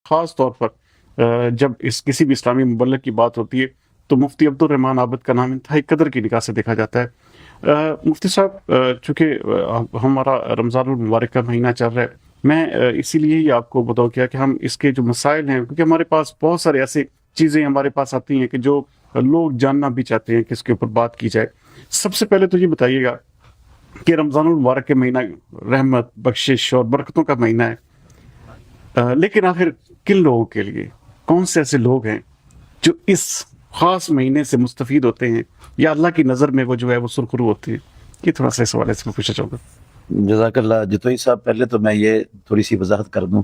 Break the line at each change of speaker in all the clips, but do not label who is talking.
خاص طور پر جب اس کسی بھی اسلامی مبلغ کی بات ہوتی ہے تو مفتی عبدالرحمان عابد کا نام انتہائی قدر کی نگاہ سے دیکھا جاتا ہے۔ مفتی صاحب، چونکہ ہمارا رمضان المبارک کا مہینہ چل رہا ہے، میں اسی لیے ہی آپ کو بتاؤ کیا کہ ہم اس کے جو مسائل ہیں، کیونکہ ہمارے پاس بہت سارے ایسے چیزیں ہمارے پاس آتی ہیں کہ جو لوگ جاننا بھی چاہتے ہیں کہ اس کے اوپر بات کی جائے۔ سب سے پہلے تو یہ بتائیے گا کہ رمضان المبارک کے مہینہ رحمت، بخشش اور برکتوں کا مہینہ ہے، لیکن آخر کن لوگوں کے لیے، کون سے ایسے لوگ ہیں جو اس خاص مہینے سے مستفید ہوتے ہیں یا اللہ کی نظر میں وہ جو ہے وہ سرخرو ہوتے ہیں؟ یہ تھوڑا سا اس حوالے سے میں پوچھنا چاہوں گا۔
جزاک اللہ جتوئی صاحب، پہلے تو میں یہ تھوڑی سی وضاحت کر دوں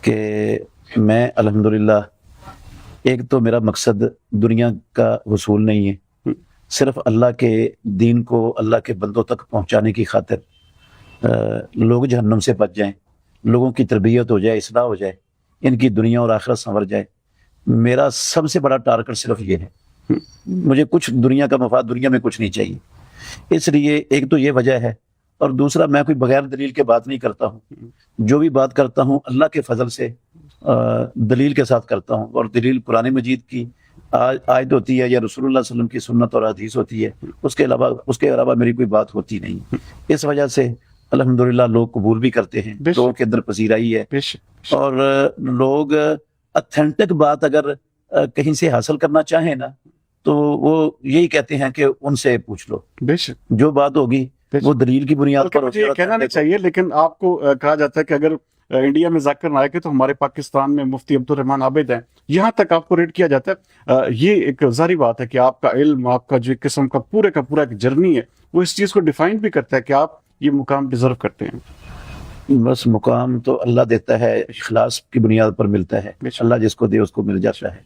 کہ میں الحمدللہ، ایک تو میرا مقصد دنیا کا وصول نہیں ہے، صرف اللہ کے دین کو اللہ کے بندوں تک پہنچانے کی خاطر لوگ جہنم سے بچ جائیں، لوگوں کی تربیت ہو جائے، اصلاح ہو جائے، ان کی دنیا اور آخرت سنور جائے۔ میرا سب سے بڑا ٹارگٹ صرف یہ ہے، مجھے کچھ دنیا کا مفاد دنیا میں کچھ نہیں چاہیے۔ اس لیے ایک تو یہ وجہ ہے، اور دوسرا میں کوئی بغیر دلیل کے بات نہیں کرتا ہوں، جو بھی بات کرتا ہوں اللہ کے فضل سے دلیل کے ساتھ کرتا ہوں، اور دلیل قرآن مجید کی آیت ہوتی ہے یا رسول اللہ صلی اللہ علیہ وسلم کی سنت اور حدیث ہوتی ہے، اس کے علاوہ میری کوئی بات ہوتی نہیں۔ اس وجہ سے الحمدللہ لوگ قبول بھی کرتے ہیں، لوگوں کے اندر پذیرائی ہے، اور لوگ اتھینٹک بات اگر کہیں سے حاصل کرنا چاہیں نا تو وہ یہی کہتے ہیں کہ ان سے پوچھ لو، جو بات ہوگی وہ دلیل کی بنیاد پر ہوتی ہے۔
یہ کہنا نہیں چاہیے، لیکن آپ کو کہا جاتا ہے کہ اگر انڈیا میں ذاکر نائک ہے تو ہمارے پاکستان میں مفتی عبدالرحمان عابد ہیں، یہاں تک آپ کو ریٹ کیا جاتا ہے۔ یہ ایک ظاہری بات ہے کہ آپ کا علم، آپ کا جو ایک قسم کا کا پورا ایک جرنی ہے، وہ اس چیز کو ڈیفائن بھی کرتا ہے کہ آپ یہ مقام ڈیزرو کرتے ہیں۔
بس مقام تو اللہ دیتا ہے، اخلاص کی بنیاد پر ملتا ہے، اللہ جس کو دے اس کو مل جاتا ہے۔